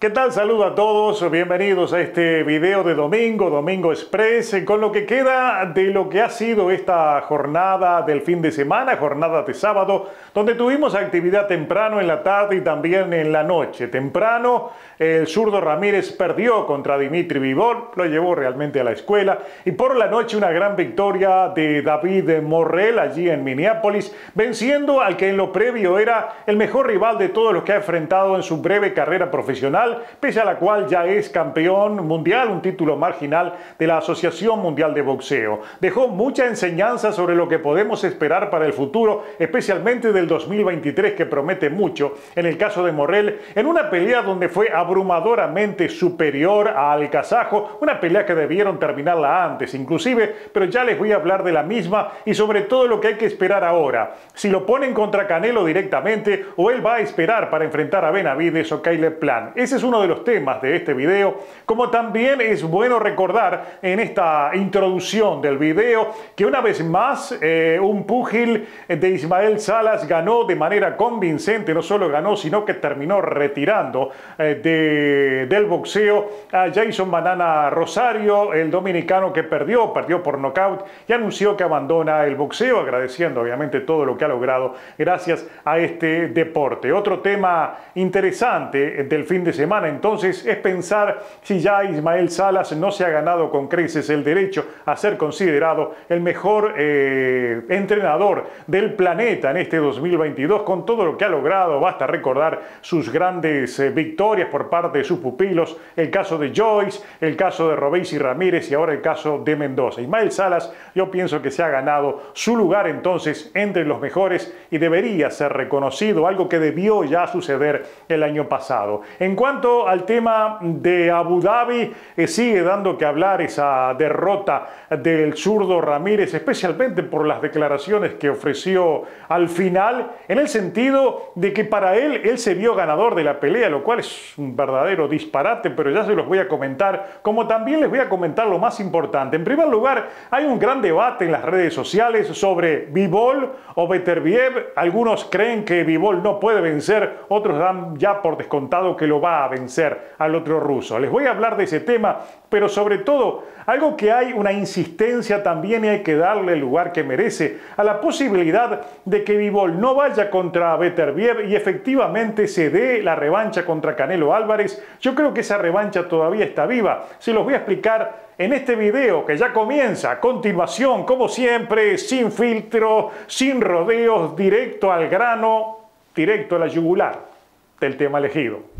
¿Qué tal? Saludo a todos, bienvenidos a este video de Domingo Express, con lo que queda de lo que ha sido esta jornada del fin de semana, jornada de sábado, donde tuvimos actividad temprano en la tarde y también en la noche. Temprano, el zurdo Ramírez perdió contra Dimitri Bivol, lo llevó realmente a la escuela, y por la noche una gran victoria de David Morrell allí en Minneapolis, venciendo al que en lo previo era el mejor rival de todos los que ha enfrentado en su breve carrera profesional, pese a la cual ya es campeón mundial, un título marginal de la Asociación Mundial de Boxeo. Dejó mucha enseñanza sobre lo que podemos esperar para el futuro, especialmente del 2023, que promete mucho. En el caso de Morrell, en una pelea donde fue abrumadoramente superior al kazajo, una pelea que debieron terminarla antes inclusive, pero ya les voy a hablar de la misma y sobre todo lo que hay que esperar ahora. Si lo ponen contra Canelo directamente o él va a esperar para enfrentar a Benavidez o Caleb Plant. Ese es uno de los temas de este video, como también es bueno recordar en esta introducción del video que una vez más un púgil de Ismael Salas ganó de manera convincente, no solo ganó sino que terminó retirando del boxeo a Jason Banana Rosario, el dominicano que perdió por nocaut y anunció que abandona el boxeo, agradeciendo obviamente todo lo que ha logrado gracias a este deporte. Otro tema interesante del fin de semana entonces es pensar si ya Ismael Salas no se ha ganado con creces el derecho a ser considerado el mejor entrenador del planeta en este 2022 con todo lo que ha logrado. Basta recordar sus grandes victorias por parte de sus pupilos, el caso de Joyce, el caso de Robeisy Ramírez y ahora el caso de Mendoza. Ismael Salas, yo pienso que se ha ganado su lugar entonces entre los mejores y debería ser reconocido, algo que debió ya suceder el año pasado. En cuanto al tema de Abu Dhabi, sigue dando que hablar esa derrota del zurdo Ramírez, especialmente por las declaraciones que ofreció al final, en el sentido de que para él se vio ganador de la pelea, lo cual es un verdadero disparate, pero ya se los voy a comentar, como también les voy a comentar lo más importante. En primer lugar, hay un gran debate en las redes sociales sobre Bivol o Beterbiev. Algunos creen que Bivol no puede vencer, otros dan ya por descontado que lo va a vencer al otro ruso. Les voy a hablar de ese tema, pero sobre todo, algo que hay una insistencia también y hay que darle el lugar que merece a la posibilidad de que Bivol no vaya contra Beterbiev y efectivamente se dé la revancha contra Canelo Álvarez. Yo creo que esa revancha todavía está viva. Se los voy a explicar en este video que ya comienza a continuación, como siempre, sin filtro, sin rodeos, directo al grano, directo a la yugular del tema elegido.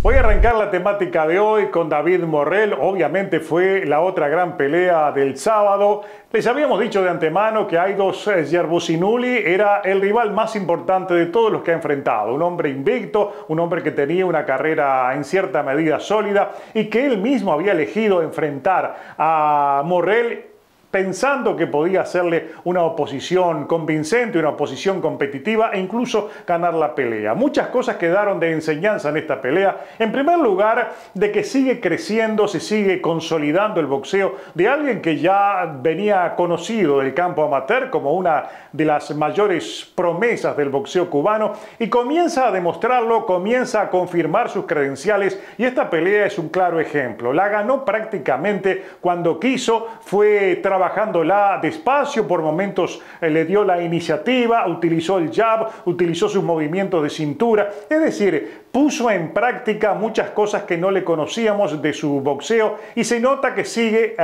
Voy a arrancar la temática de hoy con David Morrell. Obviamente fue la otra gran pelea del sábado. Les habíamos dicho de antemano que Aidos Yerbusinuli era el rival más importante de todos los que ha enfrentado. Un hombre invicto, un hombre que tenía una carrera en cierta medida sólida y que él mismo había elegido enfrentar a Morrell pensando que podía hacerle una oposición convincente, una oposición competitiva e incluso ganar la pelea. Muchas cosas quedaron de enseñanza en esta pelea. En primer lugar, de que sigue creciendo, se sigue consolidando el boxeo de alguien que ya venía conocido del campo amateur como una de las mayores promesas del boxeo cubano y comienza a demostrarlo, comienza a confirmar sus credenciales y esta pelea es un claro ejemplo. La ganó prácticamente cuando quiso, fue trabajándola despacio, por momentos le dio la iniciativa, utilizó el jab, utilizó sus movimientos de cintura, es decir, puso en práctica muchas cosas que no le conocíamos de su boxeo y se nota que sigue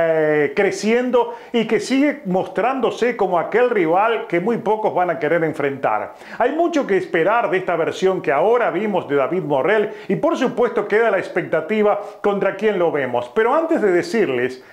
creciendo y que sigue mostrándose como aquel rival que muy pocos van a querer enfrentar. Hay mucho que esperar de esta versión que ahora vimos de David Morrell y por supuesto queda la expectativa contra quién lo vemos. Pero antes de decirles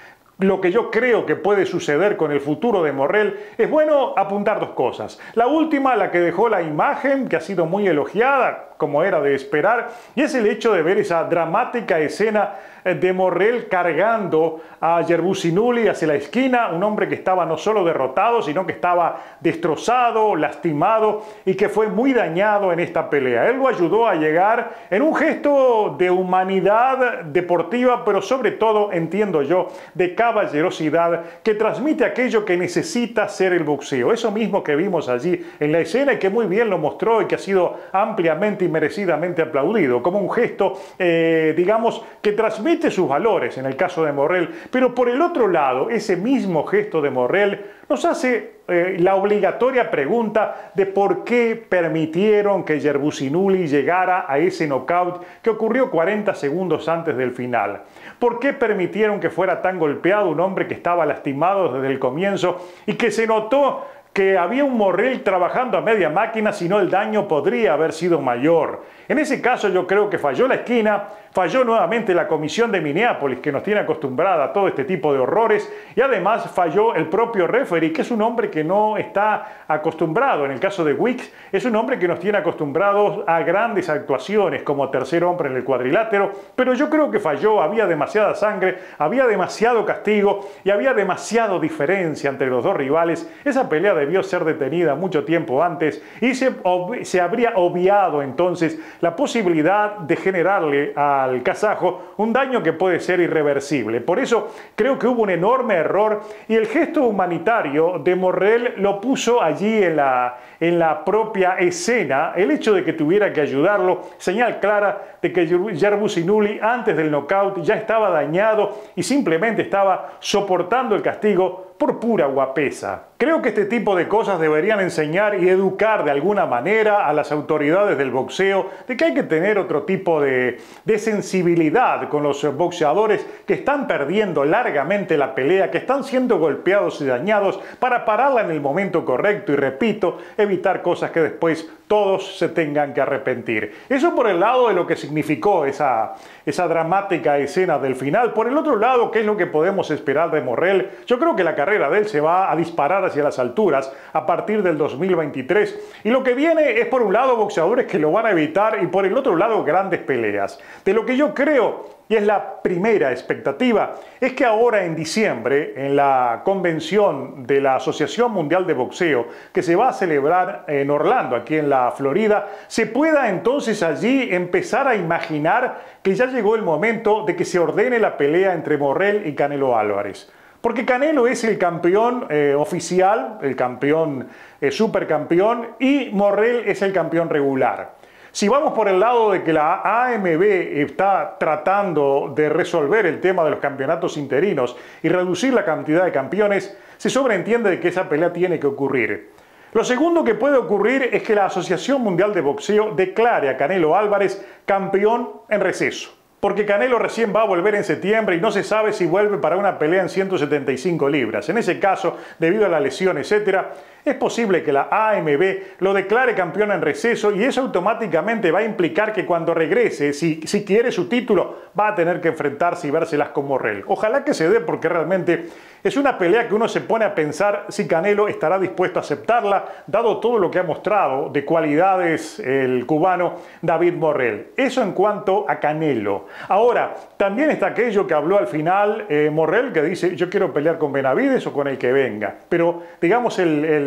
lo que yo creo que puede suceder con el futuro de Morrell, es bueno apuntar dos cosas. La última, la que dejó la imagen, que ha sido muy elogiada, como era de esperar, y es el hecho de ver esa dramática escena de Morrell cargando a Yerbusinuli hacia la esquina, un hombre que estaba no solo derrotado, sino que estaba destrozado, lastimado y que fue muy dañado en esta pelea. Él lo ayudó a llegar en un gesto de humanidad deportiva, pero sobre todo, entiendo yo, de caballerosidad que transmite aquello que necesita ser el boxeo. Eso mismo que vimos allí en la escena y que muy bien lo mostró y que ha sido ampliamente y merecidamente aplaudido, como un gesto, digamos, que transmite sus valores en el caso de Morrell. Pero por el otro lado, ese mismo gesto de Morrell nos hace la obligatoria pregunta de por qué permitieron que Yerbusinuli llegara a ese knockout que ocurrió 40 segundos antes del final. ¿Por qué permitieron que fuera tan golpeado un hombre que estaba lastimado desde el comienzo y que se notó que había un Morrell trabajando a media máquina, si no el daño podría haber sido mayor? En ese caso yo creo que falló la esquina, falló nuevamente la comisión de Minneapolis, que nos tiene acostumbrada a todo este tipo de horrores, y además falló el propio referee, que es un hombre que no está acostumbrado. En el caso de Weeks, es un hombre que nos tiene acostumbrados a grandes actuaciones como tercer hombre en el cuadrilátero, pero yo creo que falló. Había demasiada sangre, había demasiado castigo y había demasiada diferencia entre los dos rivales. Esa pelea debió ser detenida mucho tiempo antes y se habría obviado entonces la posibilidad de generarle al kazajo un daño que puede ser irreversible. Por eso creo que hubo un enorme error y el gesto humanitario de Morrell lo puso allí en la propia escena. El hecho de que tuviera que ayudarlo, señal clara de que Yerbusinuli antes del knockout ya estaba dañado y simplemente estaba soportando el castigo por pura guapesa. Creo que este tipo de cosas deberían enseñar y educar de alguna manera a las autoridades del boxeo de que hay que tener otro tipo de sensibilidad con los boxeadores que están perdiendo largamente la pelea, que están siendo golpeados y dañados, para pararla en el momento correcto y, repito, evitar cosas que después todos se tengan que arrepentir. Eso por el lado de lo que significó esa dramática escena del final. Por el otro lado, ¿qué es lo que podemos esperar de Morrell? Yo creo que la carrera de él se va a disparar hacia las alturas a partir del 2023. Y lo que viene es, por un lado, boxeadores que lo van a evitar y por el otro lado, grandes peleas. De lo que yo creo, y es la primera expectativa, es que ahora en diciembre, en la convención de la Asociación Mundial de Boxeo, que se va a celebrar en Orlando, aquí en la Florida, se pueda entonces allí empezar a imaginar que ya llegó el momento de que se ordene la pelea entre Morrell y Canelo Álvarez. Porque Canelo es el campeón oficial, el campeón supercampeón, y Morrell es el campeón regular. Si vamos por el lado de que la AMB está tratando de resolver el tema de los campeonatos interinos y reducir la cantidad de campeones, se sobreentiende de que esa pelea tiene que ocurrir. Lo segundo que puede ocurrir es que la Asociación Mundial de Boxeo declare a Canelo Álvarez campeón en receso. Porque Canelo recién va a volver en septiembre y no se sabe si vuelve para una pelea en 175 libras. En ese caso, debido a la lesión, etcétera, es posible que la AMB lo declare campeón en receso y eso automáticamente va a implicar que cuando regrese, si quiere su título, va a tener que enfrentarse y vérselas con Morrell. Ojalá que se dé, porque realmente es una pelea que uno se pone a pensar si Canelo estará dispuesto a aceptarla, dado todo lo que ha mostrado de cualidades el cubano David Morrell. Eso en cuanto a Canelo. Ahora, también está aquello que habló al final Morrell, que dice: yo quiero pelear con Benavides o con el que venga. Pero digamos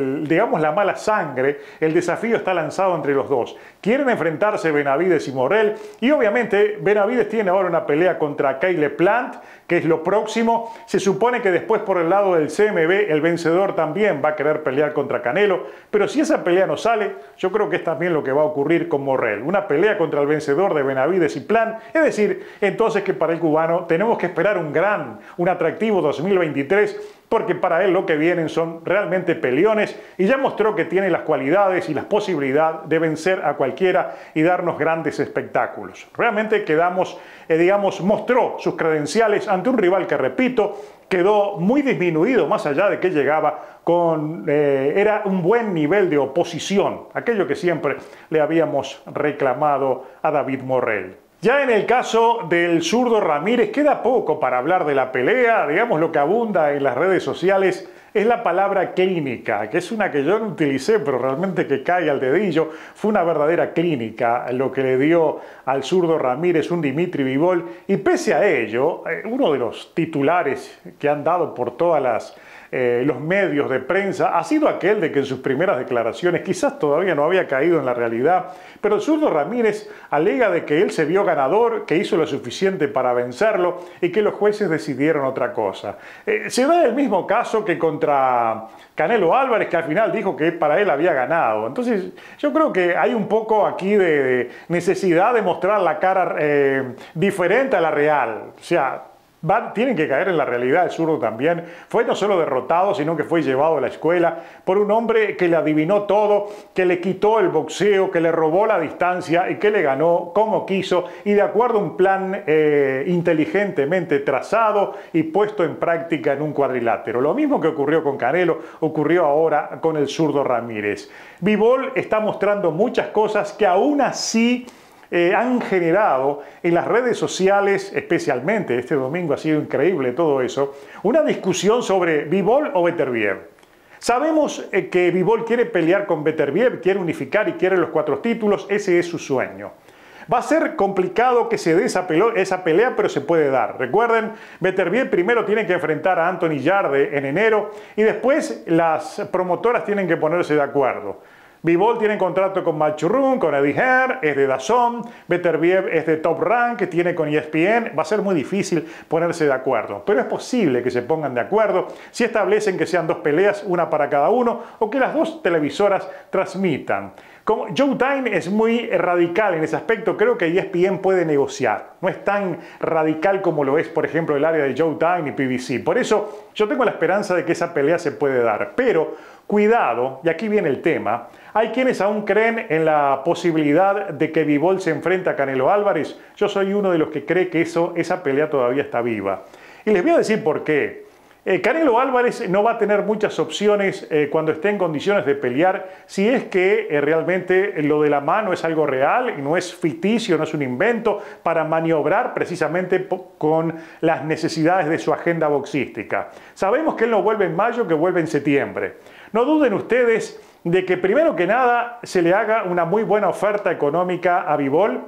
digamos la mala sangre, el desafío está lanzado entre los dos. Quieren enfrentarse Benavides y Morrell, y obviamente Benavides tiene ahora una pelea contra Caleb Plant, que es lo próximo. Se supone que después, por el lado del CMB, el vencedor también va a querer pelear contra Canelo, pero si esa pelea no sale, yo creo que es también lo que va a ocurrir con Morrell, una pelea contra el vencedor de Benavides y Plant. Es decir, entonces que para el cubano tenemos que esperar un atractivo 2023, porque para él lo que vienen son realmente peleones y ya mostró que tiene las cualidades y la posibilidad de vencer a cualquiera y darnos grandes espectáculos. Realmente mostró sus credenciales ante un rival que, repito, quedó muy disminuido, más allá de que llegaba era un buen nivel de oposición, aquello que siempre le habíamos reclamado a David Morrell. Ya en el caso del zurdo Ramírez queda poco para hablar de la pelea. Digamos, lo que abunda en las redes sociales es la palabra clínica, que es una que yo no utilicé, pero realmente que cae al dedillo. Fue una verdadera clínica lo que le dio al zurdo Ramírez un Dimitri Bivol, y pese a ello, uno de los titulares que han dado por todas los medios de prensa ha sido aquel de que en sus primeras declaraciones quizás todavía no había caído en la realidad, pero el zurdo Ramírez alega de que él se vio ganador, que hizo lo suficiente para vencerlo y que los jueces decidieron otra cosa. Se da el mismo caso que contra Canelo Álvarez, que al final dijo que para él había ganado. Entonces yo creo que hay un poco aquí de necesidad de mostrar la cara diferente a la real. O sea, tienen que caer en la realidad. El zurdo también fue no solo derrotado, sino que fue llevado a la escuela por un hombre que le adivinó todo, que le quitó el boxeo, que le robó la distancia y que le ganó como quiso y de acuerdo a un plan inteligentemente trazado y puesto en práctica en un cuadrilátero. Lo mismo que ocurrió con Canelo, ocurrió ahora con el zurdo Ramírez. Bivol está mostrando muchas cosas que aún así han generado en las redes sociales, especialmente este domingo ha sido increíble todo eso, una discusión sobre Bivol o Beterbiev. Sabemos que Bivol quiere pelear con Beterbiev, quiere unificar y quiere los 4 títulos, ese es su sueño. Va a ser complicado que se dé esa pelea, pero se puede dar. Recuerden, Beterbiev primero tiene que enfrentar a Anthony Yarde en enero y después las promotoras tienen que ponerse de acuerdo. Bivol tiene contrato con Matchroom, con Eddie Hearn, es de DAZN, Beterbiev es de Top Rank, que tiene con ESPN. Va a ser muy difícil ponerse de acuerdo, pero es posible que se pongan de acuerdo si establecen que sean 2 peleas, una para cada uno, o que las 2 televisoras transmitan. Como Showtime es muy radical en ese aspecto, creo que ESPN puede negociar. No es tan radical como lo es, por ejemplo, el área de Showtime y PBC. Por eso yo tengo la esperanza de que esa pelea se puede dar. Pero cuidado, y aquí viene el tema, hay quienes aún creen en la posibilidad de que Bivol se enfrente a Canelo Álvarez. Yo soy uno de los que cree que esa pelea todavía está viva. Y les voy a decir por qué. Canelo Álvarez no va a tener muchas opciones cuando esté en condiciones de pelear si es que realmente lo de la mano es algo real y no es ficticio, no es un invento para maniobrar precisamente con las necesidades de su agenda boxística. Sabemos que él no vuelve en mayo, que vuelve en septiembre. No duden ustedes de que primero que nada se le haga una muy buena oferta económica a Bivol.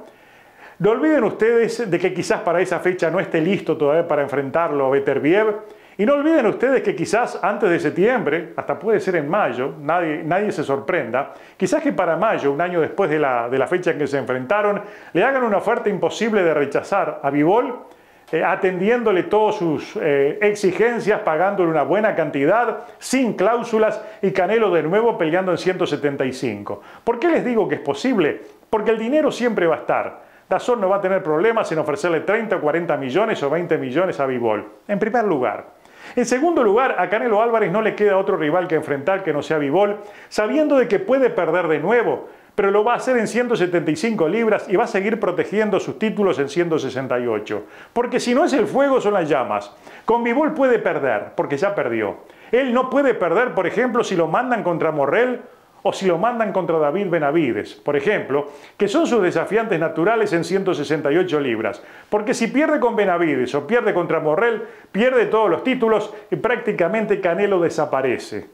No olviden ustedes de que quizás para esa fecha no esté listo todavía para enfrentarlo a Beterbiev. Y no olviden ustedes que quizás antes de septiembre, hasta puede ser en mayo, nadie se sorprenda, quizás que para mayo, un año después de la fecha en que se enfrentaron, le hagan una oferta imposible de rechazar a Bivol, atendiéndole todas sus exigencias, pagándole una buena cantidad, sin cláusulas, y Canelo de nuevo peleando en 175. ¿Por qué les digo que es posible? Porque el dinero siempre va a estar. DAZN no va a tener problemas en ofrecerle 30 o 40 millones o 20 millones a Bivol, en primer lugar. En segundo lugar, a Canelo Álvarez no le queda otro rival que enfrentar que no sea Bivol, sabiendo de que puede perder de nuevo, pero lo va a hacer en 175 libras y va a seguir protegiendo sus títulos en 168. Porque si no es el fuego, son las llamas. Con Bivol puede perder, porque ya perdió. Él no puede perder, por ejemplo, si lo mandan contra Morrell o si lo mandan contra David Benavides, por ejemplo, que son sus desafiantes naturales en 168 libras. Porque si pierde con Benavides o pierde contra Morrell, pierde todos los títulos y prácticamente Canelo desaparece.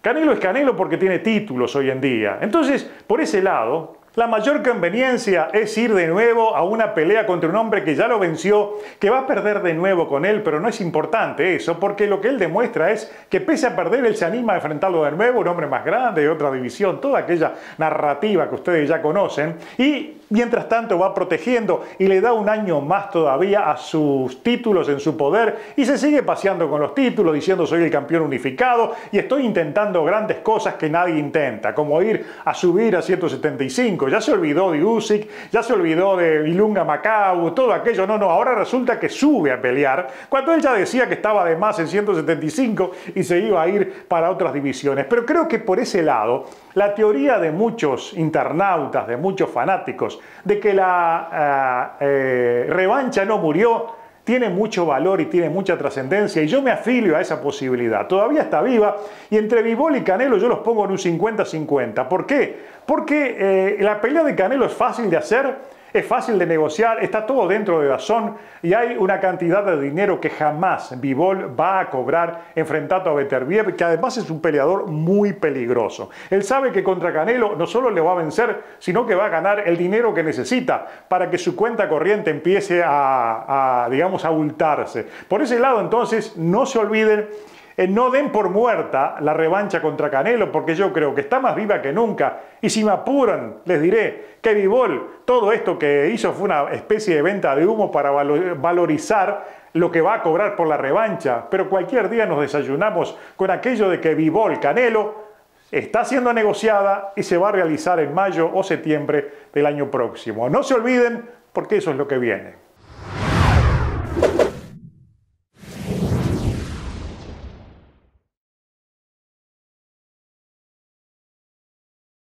Canelo es Canelo porque tiene títulos hoy en día. Entonces, por ese lado, la mayor conveniencia es ir de nuevo a una pelea contra un hombre que ya lo venció, que va a perder de nuevo con él, pero no es importante eso, porque lo que él demuestra es que pese a perder, él se anima a enfrentarlo de nuevo, un hombre más grande, de otra división, toda aquella narrativa que ustedes ya conocen, y mientras tanto va protegiendo y le da un año más todavía a sus títulos en su poder y se sigue paseando con los títulos diciendo soy el campeón unificado y estoy intentando grandes cosas que nadie intenta, como ir a subir a 175. Ya se olvidó de Usyk, ya se olvidó de Ilunga Macau, todo aquello. No, ahora resulta que sube a pelear cuando él ya decía que estaba de más en 175 y se iba a ir para otras divisiones. Pero creo que por ese lado, la teoría de muchos internautas, de muchos fanáticos, de que la revancha no murió, tiene mucho valor y tiene mucha trascendencia y yo me afilio a esa posibilidad. Todavía está viva y entre Bivol y Canelo yo los pongo en un 50-50. ¿Por qué? Porque la pelea de Canelo es fácil de hacer, es fácil de negociar, está todo dentro de DAZN y hay una cantidad de dinero que jamás Bivol va a cobrar enfrentando a Beterbiev, que además es un peleador muy peligroso. Él sabe que contra Canelo no solo le va a vencer, sino que va a ganar el dinero que necesita para que su cuenta corriente empiece digamos, a abultarse. Por ese lado, entonces, no se olviden, no den por muerta la revancha contra Canelo, porque yo creo que está más viva que nunca. Y si me apuran, les diré que Bivol, todo esto que hizo fue una especie de venta de humo para valorizar lo que va a cobrar por la revancha. Pero cualquier día nos desayunamos con aquello de que Bivol Canelo está siendo negociada y se va a realizar en mayo o septiembre del año próximo. No se olviden, porque eso es lo que viene.